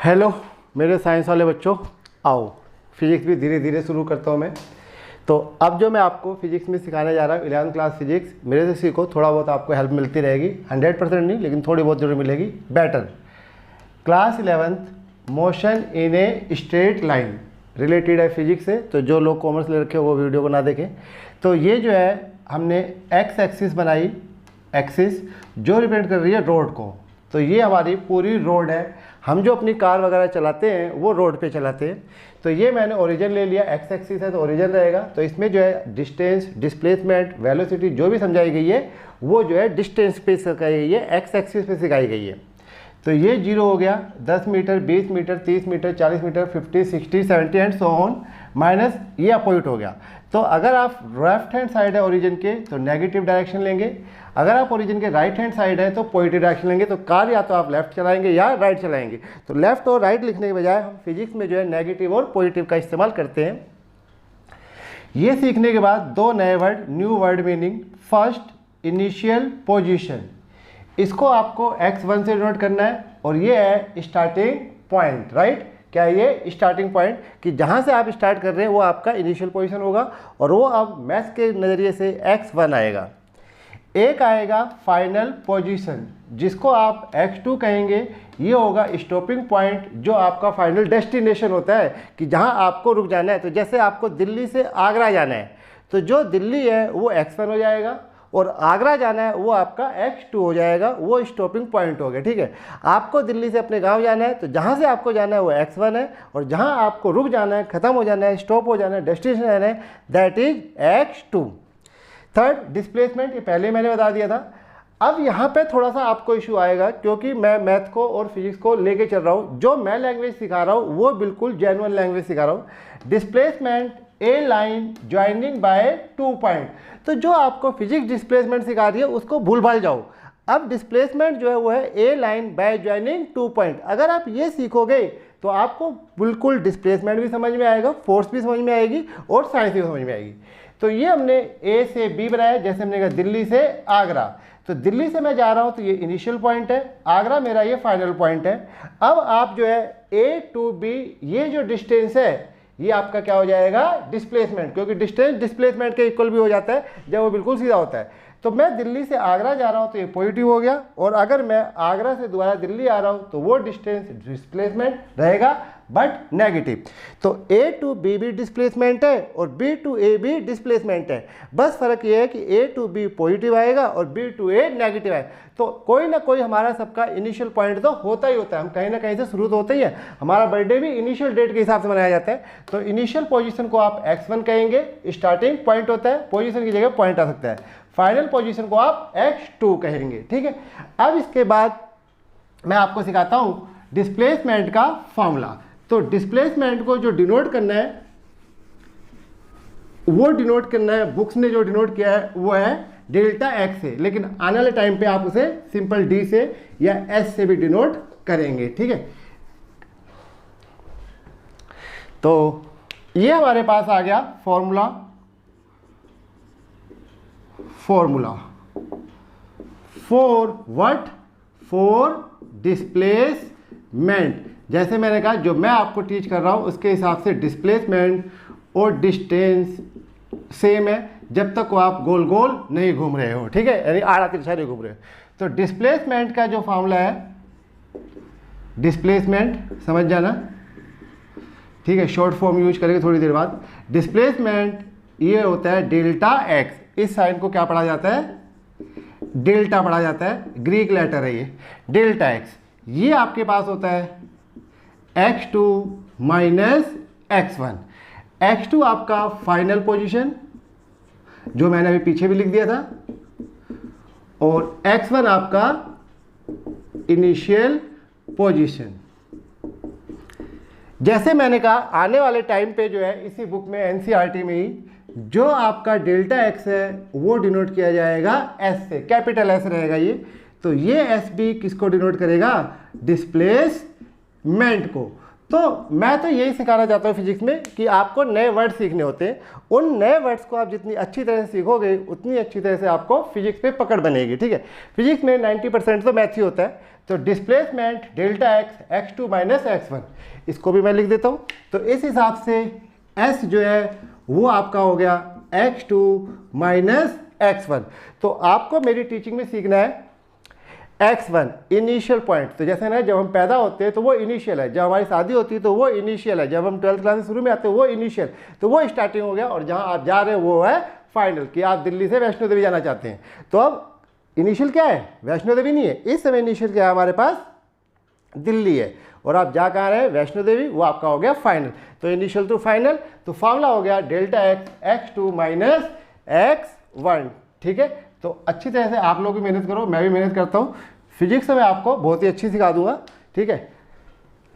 Hello मेरे science वाले बच्चों, आओ फिजिक्स भी धीरे धीरे शुरू करता हूँ मैं। तो अब जो मैं आपको फिजिक्स में सिखाने जा रहा हूँ 11th क्लास फिजिक्स, मेरे से सीखो, थोड़ा बहुत आपको हेल्प मिलती रहेगी, 100% नहीं लेकिन थोड़ी बहुत जरूर मिलेगी। Better class 11th motion in a straight line related है फिजिक्स से, तो जो लोग कॉमर्स ले रखे हो वो वीडियो को ना देखें। तो ये जो है हमने एक्स एक्सिस बनाई, एक्सिस जो रिप्रेजेंट कर रही है रोड को। तो ये हमारी पूरी रोड है, हम जो अपनी कार वगैरह चलाते हैं वो रोड पे चलाते हैं। तो ये मैंने ओरिजिन ले लिया, एक्स एक्सिस है तो ओरिजिन रहेगा। तो इसमें जो है डिस्टेंस, डिस्प्लेसमेंट, वेलोसिटी जो भी समझाई गई है वो जो है डिस्टेंस पे सिखाई गई है, एक्स एक्सिस पे सिखाई गई है। तो ये 0 हो गया, 10 metre, 20 metre, 30 metre, 40 metre, 50, 60, 70 and so on, minus ये अपोजिट हो गया। तो अगर आप लेफ्ट हैंड साइड है ओरिजिन के तो नेगेटिव डायरेक्शन लेंगे, अगर आप ओरिजिन के राइट हैंड साइड है तो पॉजिटिव डायरेक्शन लेंगे। तो कार या तो आप लेफ्ट चलाएंगे या राइट चलाएंगे। तो लेफ्ट और राइट लिखने के बजाय हम फिजिक्स में जो है नेगेटिव और पॉजिटिव का इस्तेमाल करते हैं। ये सीखने के बाद दो नए word, new word meaning. First initial position, इसको आपको x1 से डिनोट करना है और ये है स्टार्टिंग पॉइंट, राइट। क्या है ये? स्टार्टिंग पॉइंट, कि जहाँ से आप स्टार्ट कर रहे हैं वो आपका इनिशियल पोजीशन होगा और वो अब मैथ्स के नज़रिए से x1 आएगा। एक आएगा फाइनल पोजीशन, जिसको आप x2 कहेंगे। ये होगा स्टॉपिंग पॉइंट, जो आपका फाइनल डेस्टिनेशन होता है कि जहाँ आपको रुक जाना है। तो जैसे आपको दिल्ली से आगरा जाना है तो जो दिल्ली है वो x1 हो जाएगा और आगरा जाना है वो आपका x2 हो जाएगा, वो स्टॉपिंग पॉइंट हो गया, ठीक है। आपको दिल्ली से अपने गांव जाना है तो जहाँ से आपको जाना है वो x1 है और जहाँ आपको रुक जाना है, ख़त्म हो जाना है, स्टॉप हो जाना है, डेस्टिनेशन जाना है, that is x2। Third displacement, ये पहले मैंने बता दिया था। अब यहाँ पे थोड़ा सा आपको इशू आएगा क्योंकि मैं मैथ को और फिजिक्स को लेके चल रहा हूँ। जो मैं लैंग्वेज सिखा रहा हूँ वो बिल्कुल जेन्युइन लैंग्वेज सिखा रहा हूँ। डिस्प्लेसमेंट ए लाइन ज्वाइनिंग बाय 2 पॉइंट। तो जो आपको फिजिक्स डिस्प्लेसमेंट सिखा रही है उसको भूल भाल जाओ। अब डिस्प्लेसमेंट जो है वो है ए लाइन बाय ज्वाइनिंग 2 पॉइंट। अगर आप ये सीखोगे तो आपको बिल्कुल डिस्प्लेसमेंट भी समझ में आएगा, फोर्स भी समझ में आएगी और साइंस भी समझ में आएगी। तो ये हमने ए से बी बनाया, जैसे हमने कहा दिल्ली से आगरा। तो दिल्ली से मैं जा रहा हूँ तो ये इनिशियल पॉइंट है, आगरा मेरा ये फाइनल पॉइंट है। अब आप जो है ए टू बी, ये जो डिस्टेंस है ये आपका क्या हो जाएगा? डिस्प्लेसमेंट, क्योंकि डिस्टेंस डिस्प्लेसमेंट के इक्वल भी हो जाता है जब वो बिल्कुल सीधा होता है। तो मैं दिल्ली से आगरा जा रहा हूँ तो ये पॉजिटिव हो गया, और अगर मैं आगरा से दोबारा दिल्ली आ रहा हूँ तो वो डिस्टेंस डिस्प्लेसमेंट रहेगा बट नेगेटिव। तो ए टू बी भी डिस्प्लेसमेंट है और बी टू ए भी डिस्प्लेसमेंट है। बस फर्क ये है कि ए टू बी पॉजिटिव आएगा और बी टू ए नेगेटिव आएगा। तो कोई ना कोई हमारा सबका इनिशियल पॉइंट तो होता ही होता है, हम कहीं ना कहीं से शुरू तो होता ही है। हमारा बर्थडे भी इनिशियल डेट के हिसाब से मनाया जाता है। तो इनिशियल पोजीशन को आप x1 कहेंगे, स्टार्टिंग पॉइंट होता है, पोजीशन की जगह पॉइंट आ सकता है। फाइनल पोजीशन को आप x2 कहेंगे, ठीक है। अब इसके बाद मैं आपको सिखाता हूँ डिस्प्लेसमेंट का फॉर्मूला। तो डिस्प्लेसमेंट को जो डिनोट करना है वो डिनोट करना है, बुक्स ने जो डिनोट किया है वो है डेल्टा एक्स से, लेकिन आने वाले टाइम पे आप उसे सिंपल डी से या एस से भी डिनोट करेंगे, ठीक है। तो ये हमारे पास आ गया formula for what? For displacement. जैसे मैंने कहा जो मैं आपको टीच कर रहा हूँ उसके हिसाब से डिस्प्लेसमेंट और डिस्टेंस सेम है जब तक वो आप गोल गोल नहीं घूम रहे हो, ठीक है, यानी आड़ा तिरछा नहीं घूम रहे हो। तो डिस्प्लेसमेंट का जो फॉर्मूला है, डिस्प्लेसमेंट समझ जाना, ठीक है, शॉर्ट फॉर्म यूज करेंगे थोड़ी देर बाद। डिस्प्लेसमेंट ये होता है डेल्टा एक्स, इस साइन को क्या पढ़ा जाता है? डेल्टा पढ़ा जाता है, ग्रीक लेटर है ये डेल्टा एक्स। ये आपके पास होता है x2 माइनस x1। x2 आपका फाइनल पोजीशन, जो मैंने अभी पीछे भी लिख दिया था, और x1 आपका इनिशियल पोजीशन। जैसे मैंने कहा आने वाले टाइम पे जो है इसी बुक में एनसीईआरटी में ही जो आपका डेल्टा x है वो डिनोट किया जाएगा s से, कैपिटल S रहेगा ये। तो ये S भी किसको डिनोट करेगा? डिस्प्लेसमेंट को। तो मैं तो यही सिखाना चाहता हूँ फिजिक्स में कि आपको नए वर्ड सीखने होते हैं। उन नए वर्ड्स को आप जितनी अच्छी तरह से सीखोगे उतनी अच्छी तरह से आपको फिजिक्स पे पकड़ बनेगी, ठीक है। फिजिक्स में 90% तो मैथ ही होता है। तो डिस्प्लेसमेंट डेल्टा एक्स x2 माइनस x1, इसको भी मैं लिख देता हूँ। तो इस हिसाब से s जो है वो आपका हो गया x2 माइनस x1। तो आपको मेरी टीचिंग में सीखना है x1 इनिशियल पॉइंट। तो जैसे ना जब हम पैदा होते हैं तो वो इनिशियल है, जब हमारी शादी होती है तो वो इनिशियल है, जब हम 12th क्लास में शुरू में आते हैं वो इनिशियल, तो वो स्टार्टिंग हो गया। और जहाँ आप जा रहे हो वो है फाइनल, कि आप दिल्ली से वैष्णो देवी जाना चाहते हैं। तो अब इनिशियल क्या है? वैष्णो देवी नहीं है, इस समय इनिशियल क्या है हमारे पास? दिल्ली है। और आप जा कहाँ रहे हैं? वैष्णो देवी, वो आपका हो गया फाइनल। तो इनिशियल टू फाइनल, तो फॉर्मूला हो गया डेल्टा एक्स x2 माइनस x1, ठीक है। तो अच्छी तरह से आप लोग भी मेहनत करो, मैं भी मेहनत करता हूँ। फिजिक्स में आपको बहुत ही अच्छी सिखा दूंगा, ठीक है,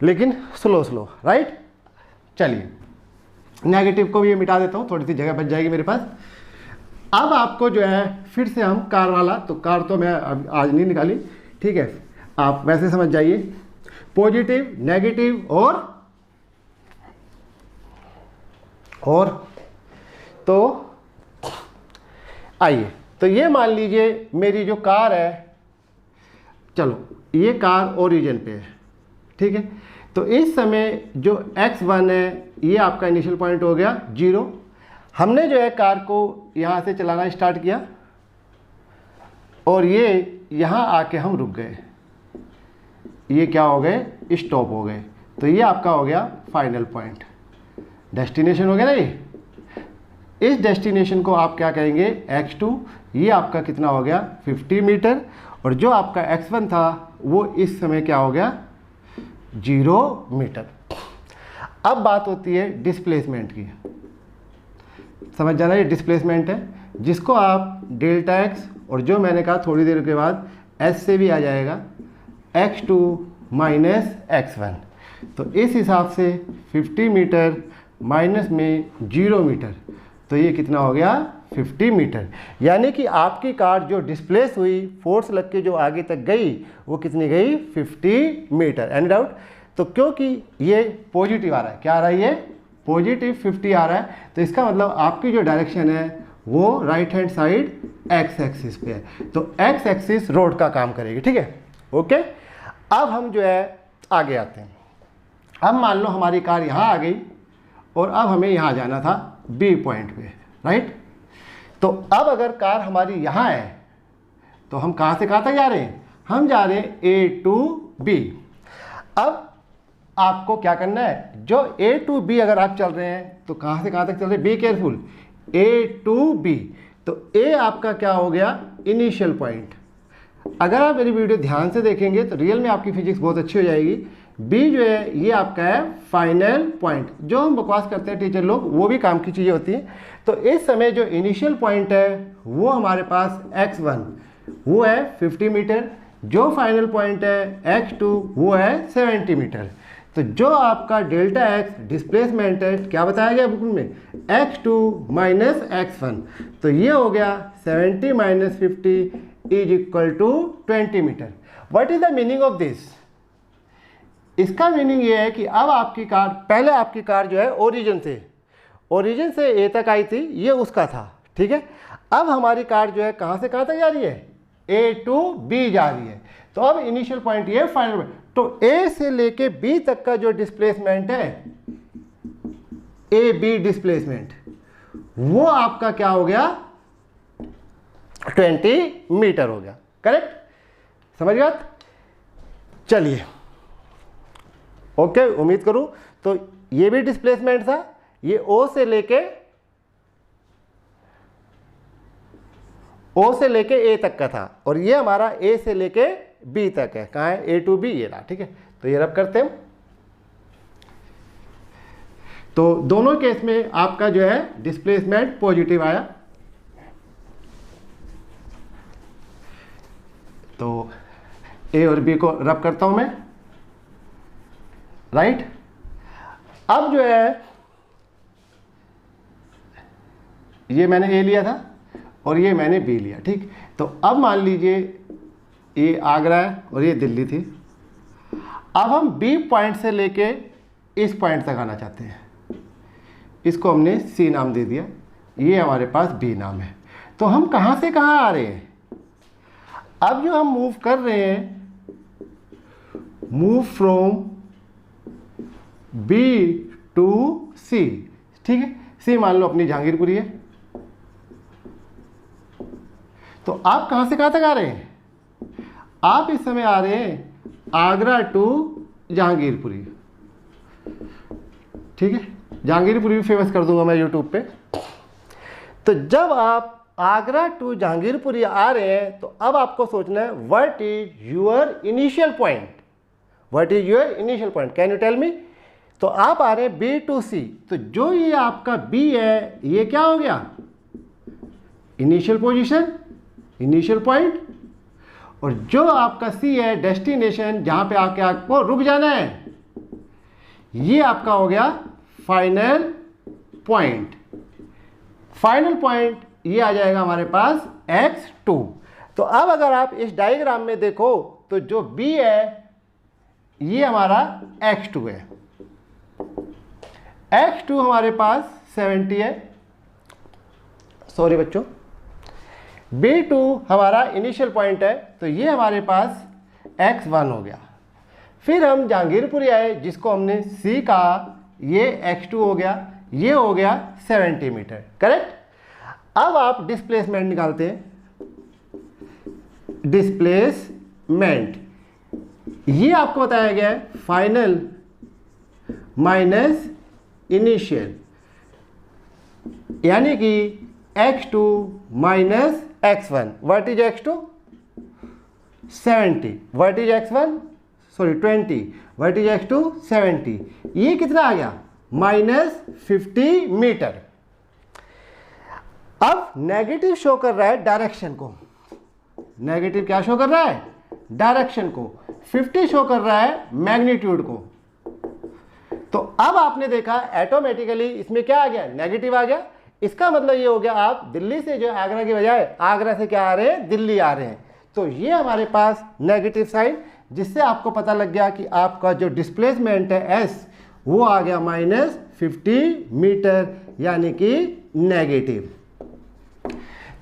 लेकिन स्लो स्लो, राइट। चलिए नेगेटिव को भी ये मिटा देता हूँ, थोड़ी सी जगह बच जाएगी मेरे पास। अब आपको जो है फिर से हम कार वाला, तो कार तो मैं आज नहीं निकाली, ठीक है, आप वैसे समझ जाइए। पॉजिटिव, नेगेटिव और तो आइए, तो ये मान लीजिए मेरी जो कार है, चलो ये कार ओरिजिन पे है, ठीक है। तो इस समय जो x1 है ये आपका इनिशियल पॉइंट हो गया 0। हमने जो है कार को यहाँ से चलाना स्टार्ट किया और ये यहाँ आके हम रुक गए, ये क्या हो गए? स्टॉप हो गए। तो ये आपका हो गया फाइनल पॉइंट, डेस्टिनेशन हो गया ना ये। इस डेस्टिनेशन को आप क्या कहेंगे? x2। ये आपका कितना हो गया? 50 मीटर। और जो आपका x1 था वो इस समय क्या हो गया? 0 मीटर। अब बात होती है डिस्प्लेसमेंट की, समझ जाना, ये डिस्प्लेसमेंट है जिसको आप डेल्टा एक्स, और जो मैंने कहा थोड़ी देर के बाद s से भी आ जाएगा, x2 माइनस x1। तो इस हिसाब से 50 मीटर माइनस में 0 मीटर, तो ये कितना हो गया? 50 मीटर। यानी कि आपकी कार जो डिस्प्लेस हुई, फोर्स लग के जो आगे तक गई, वो कितनी गई? 50 मीटर। Any doubt? तो क्योंकि ये पॉजिटिव आ रहा है, क्या आ रहा है? ये पॉजिटिव 50 आ रहा है, तो इसका मतलब आपकी जो डायरेक्शन है वो right hand side x axis पे है। तो एक्स एक्सिस रोड का काम करेगी, ठीक है, ओके। अब हम जो है आगे आते हैं। अब मान लो हमारी कार यहाँ आ गई और अब हमें यहाँ जाना था बी पॉइंट पे, राइट। तो अब अगर कार हमारी यहाँ है तो हम कहाँ से कहाँ तक जा रहे हैं? हम जा रहे हैं A to B। अब आपको क्या करना है? जो A to B अगर आप चल रहे हैं तो कहाँ से कहाँ तक चल रहे हैं? Be careful, A to B। तो A आपका क्या हो गया? Initial point. अगर आप मेरी वीडियो ध्यान से देखेंगे तो रियल में आपकी फिजिक्स बहुत अच्छी हो जाएगी। B जो है ये आपका है फाइनल पॉइंट। जो हम बकवास करते हैं टीचर लोग, वो भी काम की चीज़ें होती हैं। तो इस समय जो इनिशियल पॉइंट है वो हमारे पास x1 वो है 50 मीटर, जो फाइनल पॉइंट है x2 वो है 70 मीटर। तो जो आपका डेल्टा एक्स डिस्प्लेसमेंट है, क्या बताया गया बुक में? x2 माइनस x1। तो ये हो गया 70 minus 50 is equal to 20 metre. What is the meaning of this? इसका मीनिंग ये है कि अब आपकी कार, पहले आपकी कार जो है ओरिजिन से ए तक आई थी, ये उसका था, ठीक है। अब हमारी कार जो है कहाँ से कहाँ तक जा रही है? A to B जा रही है। तो अब इनिशियल पॉइंट ये फाइनल पॉइंट, तो A से लेके B तक का जो डिस्प्लेसमेंट है, AB डिस्प्लेसमेंट, वो आपका क्या हो गया? 20 मीटर हो गया, करेक्ट? समझ गए? चलिए, ओके, उम्मीद करूं। तो ये भी डिस्प्लेसमेंट था, ये O से लेके A तक का था, और ये हमारा A से लेके B तक है। कहाँ है? A to B, ये रहा, ठीक है। तो ये रब करते हैं। तो दोनों केस में आपका जो है डिस्प्लेसमेंट पॉजिटिव आया। तो A और B को रब करता हूं मैं, राइट। अब जो है ये मैंने A लिया था और ये मैंने B लिया, ठीक। तो अब मान लीजिए ये आगरा है और ये दिल्ली थी। अब हम B पॉइंट से लेके इस पॉइंट तक आना चाहते हैं, इसको हमने सी नाम दे दिया, ये हमारे पास बी नाम है। तो हम कहाँ से कहाँ आ रहे हैं? अब जो हम मूव कर रहे हैं, मूव फ्रॉम बी टू सी, ठीक है। सी मान लो अपनी जहांगीरपुरी है। तो आप कहाँ से कहाँ तक आ रहे हैं? आप इस समय आ रहे हैं आगरा टू जहांगीरपुरी, ठीक है। जहांगीरपुरी भी फेमस कर दूंगा मैं यूट्यूब पे। तो जब आप आगरा टू जहांगीरपुरी आ रहे हैं तो अब आपको सोचना है what is your initial point, what is your initial point, can you tell me. तो आप आ रहे हैं बी टू सी, तो जो ये आपका बी है ये क्या हो गया? Initial position, initial point. और जो आपका सी है डेस्टिनेशन, जहां पे आके आपको रुक जाना है, ये आपका हो गया फाइनल पॉइंट। फाइनल पॉइंट ये आ जाएगा हमारे पास x2। तो अब अगर आप इस डायग्राम में देखो तो जो b है ये हमारा x2 है। x2 हमारे पास 70 है, सॉरी बच्चों, b2 हमारा इनिशियल पॉइंट है, तो ये हमारे पास x1 हो गया। फिर हम जहांगीरपुरी आए जिसको हमने c कहा, ये x2 हो गया, ये हो गया 70 मीटर, करेक्ट। अब आप डिस्प्लेसमेंट निकालते हैं, डिस्प्लेसमेंट ये आपको बताया गया है फाइनल माइनस इनिशियल, यानी कि x2 माइनस x1। What is x2? 70। What is x1? Sorry 20। What is x2? 70। ये कितना आ गया? Minus 50 metre. अब नेगेटिव शो कर रहा है डायरेक्शन को, नेगेटिव क्या शो कर रहा है? डायरेक्शन को। 50 शो कर रहा है मैग्नीट्यूड को। तो अब आपने देखा ऑटोमेटिकली इसमें क्या आ गया? नेगेटिव आ गया। इसका मतलब ये हो गया आप दिल्ली से जो आगरा की बजाय आगरा से क्या आ रहे हैं? दिल्ली आ रहे हैं। तो ये हमारे पास नेगेटिव साइन, जिससे आपको पता लग गया कि आपका जो डिस्प्लेसमेंट है एस वो आ गया माइनस 50 मीटर, यानी कि नेगेटिव।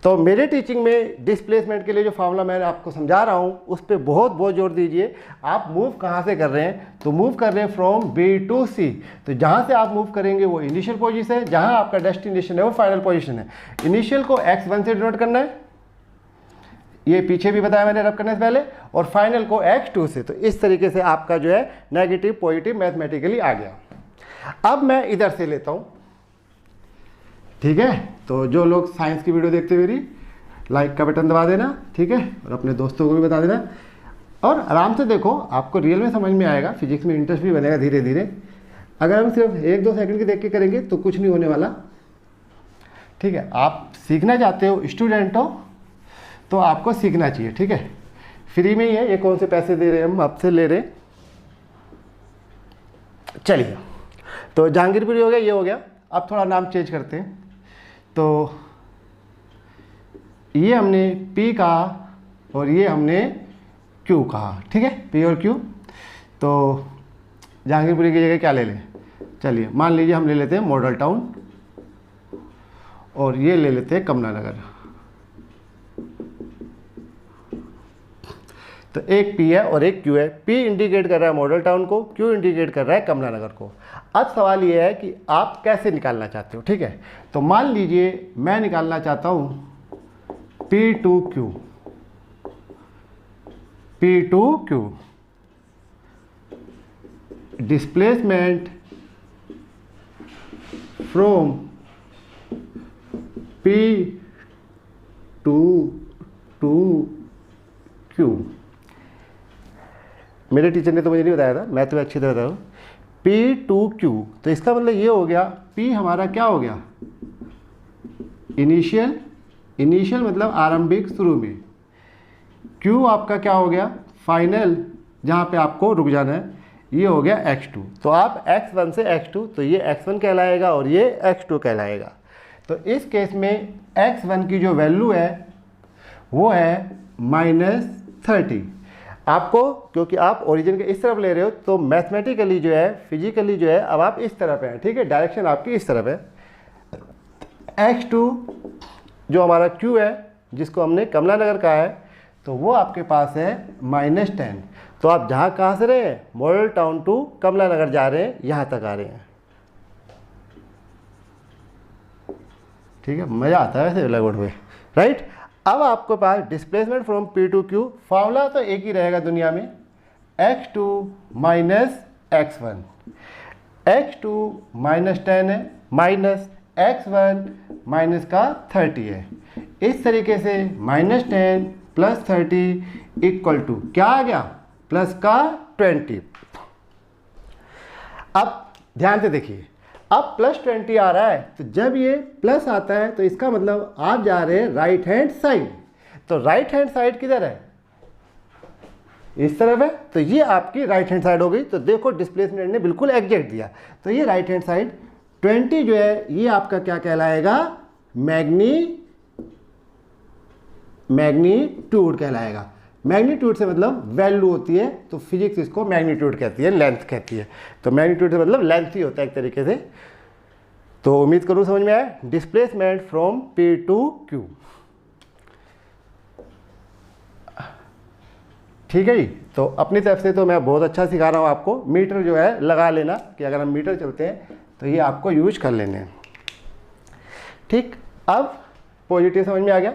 तो मेरे टीचिंग में डिस्प्लेसमेंट के लिए जो फार्मूला मैं आपको समझा रहा हूँ उस पर बहुत जोर दीजिए। आप मूव कहाँ से कर रहे हैं? तो मूव कर रहे हैं फ्रॉम बी टू सी। तो जहाँ से आप मूव करेंगे वो इनिशियल पोजीशन है, जहाँ आपका डेस्टिनेशन है वो फाइनल पोजीशन है। इनिशियल को x1 से डिनोट करना है, ये पीछे भी बताया मैंने रब करने से पहले, और फाइनल को x2 से। तो इस तरीके से आपका जो है नेगेटिव पॉजिटिव मैथमेटिकली आ गया। अब मैं इधर से लेता हूँ, ठीक है। तो जो लोग साइंस की वीडियो देखते मेरी, लाइक का बटन दबा देना, ठीक है, और अपने दोस्तों को भी बता देना, और आराम से देखो, आपको रियल में समझ में आएगा, फिजिक्स में इंटरेस्ट भी बनेगा धीरे धीरे। अगर हम सिर्फ 1-2 सेकंड की देख के करेंगे तो कुछ नहीं होने वाला, ठीक है। आप सीखना चाहते हो, स्टूडेंट हो, तो आपको सीखना चाहिए, ठीक है। फ्री में ही है, ये कौन से पैसे दे रहे हैं हम आपसे ले रहे। चलिए, तो जहांगीरपुरी हो गया, ये हो गया। अब थोड़ा नाम चेंज करते हैं। तो ये हमने P कहा और ये हमने Q कहा, ठीक है, P और Q। तो जहांगीरपुरी की जगह क्या ले लें? चलिए मान लीजिए हम ले लेते हैं मॉडल टाउन, और ये ले लेते हैं कमला नगर। तो एक P है और एक Q है। P इंडिकेट कर रहा है मॉडल टाउन को, Q इंडिकेट कर रहा है कमला नगर को। अब सवाल ये है कि आप कैसे निकालना चाहते हो, ठीक है। तो मान लीजिए मैं निकालना चाहता हूँ P2Q, P2Q displacement from P to Q। मेरे टीचर ने तो मुझे नहीं बताया था, मैं तो अच्छी तरह बताऊँ। P2Q, तो इसका मतलब ये हो गया, P हमारा क्या हो गया? इनिशियल, इनिशियल मतलब आरंभिक, शुरू में। Q आपका क्या हो गया? फाइनल, जहाँ पे आपको रुक जाना है, ये हो गया x2। तो आप x1 से x2, तो ये x1 कहलाएगा और ये x2 कहलाएगा। तो इस केस में x1 की जो वैल्यू है वो है -30। आपको, क्योंकि आप ओरिजिन के इस तरफ ले रहे हो तो मैथमेटिकली जो है, फिजिकली जो है, अब आप इस तरफ हैं, ठीक है, डायरेक्शन आपकी इस तरफ है। x2 जो हमारा q है, जिसको हमने कमला नगर कहा है, तो वो आपके पास है -10। तो आप जहाँ कहाँ से रहे हैं, मॉडल टाउन टू कमला नगर जा रहे हैं, यहाँ तक आ रहे हैं, ठीक है, मज़ा आता है वैसे ब्लैक बोर्ड पे, राइट। अब आपके पास displacement from P to Q, formula तो एक ही रहेगा दुनिया में, x2 माइनस x1, x2 -10 है, माइनस x1 माइनस का 30 है। इस तरीके से -10 + 30 इक्वल टू क्या आ गया, प्लस का 20। अब ध्यान से देखिए, अब +20 आ रहा है, तो जब ये प्लस आता है तो इसका मतलब आप जा रहे हैं राइट हैंड साइड। तो राइट हैंड साइड किधर है, इस तरफ है, तो ये आपकी राइट हैंड साइड हो गई। तो देखो डिस्प्लेसमेंट ने बिल्कुल एग्जैक्ट दिया, तो ये राइट हैंड साइड 20 जो है ये आपका क्या कहलाएगा, मैग्नीट्यूड कहलाएगा। मैग्नीट्यूड से मतलब वैल्यू होती है, तो फिजिक्स इसको मैग्नीट्यूड कहती है, लेंथ कहती है। तो मैग्नीट्यूड से मतलब लेंथ ही होता है एक तरीके से। तो उम्मीद करूँ समझ में आया, displacement from P to Q, ठीक है जी। तो अपनी तरफ से तो मैं बहुत अच्छा सिखा रहा हूँ आपको। मीटर जो है लगा लेना, कि अगर हम मीटर चलते हैं तो ये आपको यूज कर लेने हैं, ठीक। अब पॉजिटिव समझ में आ गया।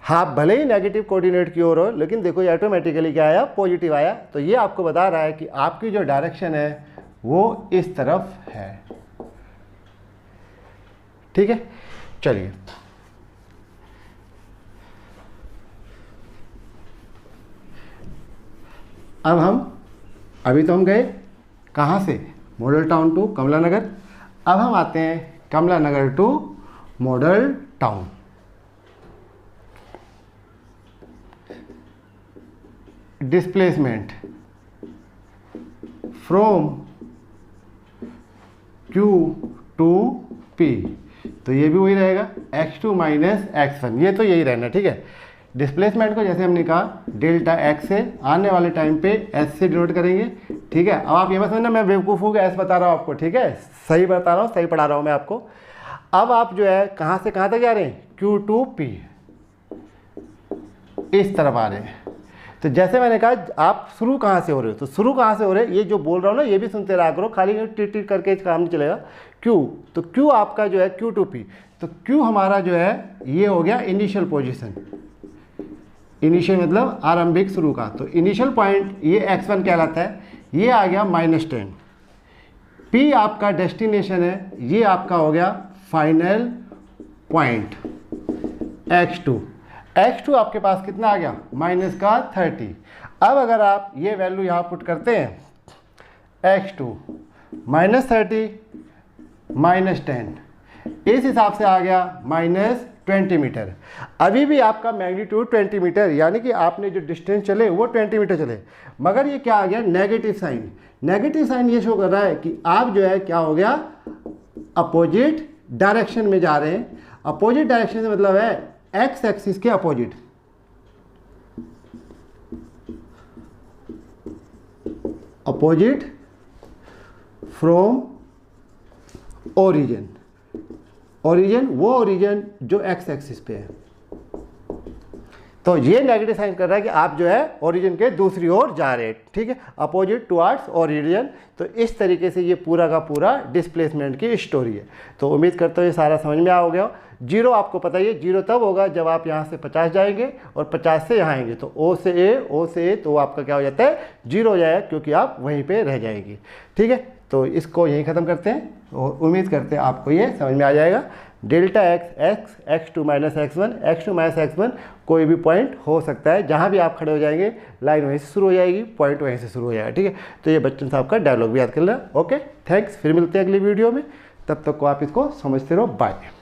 हाँ, भले ही नेगेटिव कोऑर्डिनेट की ओर हो, लेकिन देखो ये ऑटोमेटिकली क्या आया, पॉजिटिव आया। तो ये आपको बता रहा है कि आपकी जो डायरेक्शन है वो इस तरफ है, ठीक है। चलिए अब अभी तो हम गए कहाँ से, मॉडल टाउन टू कमला नगर। अब हम आते हैं Kamla Nagar to Model Town. Displacement from Q to P, तो ये भी वही रहेगा, x2 माइनस x1, ये तो यही रहना, ठीक है। डिस्प्लेसमेंट को जैसे हमने कहा डेल्टा x से आने वाले टाइम पे s से डिनोट करेंगे, ठीक है। अब आप ये मत समझना मैं बेवकूफ़ हूँ, s बता रहा हूँ आपको, ठीक है, सही बता रहा हूँ, सही पढ़ा रहा हूँ मैं आपको। अब आप जो है कहाँ से कहाँ तक जा रहे हैं, Q टू P, इस तरफ आ रहे हैं। तो जैसे मैंने कहा आप शुरू कहाँ से हो रहे हो, तो शुरू कहाँ से हो रहे हैं, ये जो बोल रहा हूँ ना ये भी सुनते रहा करो, खाली टिट टिट करके काम नहीं चलेगा। Q, तो Q आपका जो है Q टू P, तो Q हमारा जो है ये हो गया इनिशियल पोजीशन, इनिशियल मतलब आरंभिक शुरू का। तो इनिशियल पॉइंट ये x1 कहलाता है, ये आ गया -10। P आपका डेस्टिनेशन है, ये आपका हो गया फाइनल पॉइंट x2 आपके पास कितना आ गया, -30। अब अगर आप ये वैल्यू यहाँ पुट करते हैं, x2 -30 -10, इस हिसाब से आ गया -20 मीटर। अभी भी आपका मैग्नीट्यूड 20 मीटर, यानी कि आपने जो डिस्टेंस चले वो 20 मीटर चले, मगर ये क्या आ गया, नेगेटिव साइन। नेगेटिव साइन ये शो कर रहा है कि आप जो है क्या हो गया, अपोजिट डायरेक्शन में जा रहे हैं। अपोजिट डायरेक्शन से मतलब है एक्स एक्सिस के opposite, opposite from origin. Origin वो ओरिजिन जो एक्स एक्सिस पे है। तो ये नेगेटिव साइन कर रहा है कि आप जो है ओरिजिन के दूसरी ओर जा रहे हैं, ठीक है, अपोजिट टुवर्ड्स ओरिजिन। तो इस तरीके से ये पूरा का पूरा डिस्प्लेसमेंट की स्टोरी है। तो उम्मीद करता हूँ ये सारा समझ में आ हो गया। जीरो आपको पता ही है, जीरो तब होगा जब आप यहाँ से 50 जाएंगे और 50 से यहाँ आएंगे, तो ओ से ए तो आपका क्या हो जाता है, जीरो हो जाएगा, क्योंकि आप वहीं पे रह जाएंगे, ठीक है। तो इसको यहीं ख़त्म करते हैं और उम्मीद करते हैं आपको ये समझ में आ जाएगा। डेल्टा एक्स x2 माइनस x1 कोई भी पॉइंट हो सकता है, जहाँ भी आप खड़े हो जाएंगे लाइन वहीं से शुरू हो जाएगी, पॉइंट वहीं से शुरू हो जाएगा, ठीक है। तो ये बच्चन साहब का डायलॉग भी याद कर लेना। ओके, थैंक्स, फिर मिलते हैं अगली वीडियो में, तब तक को आप इसको समझते रहो, बाय।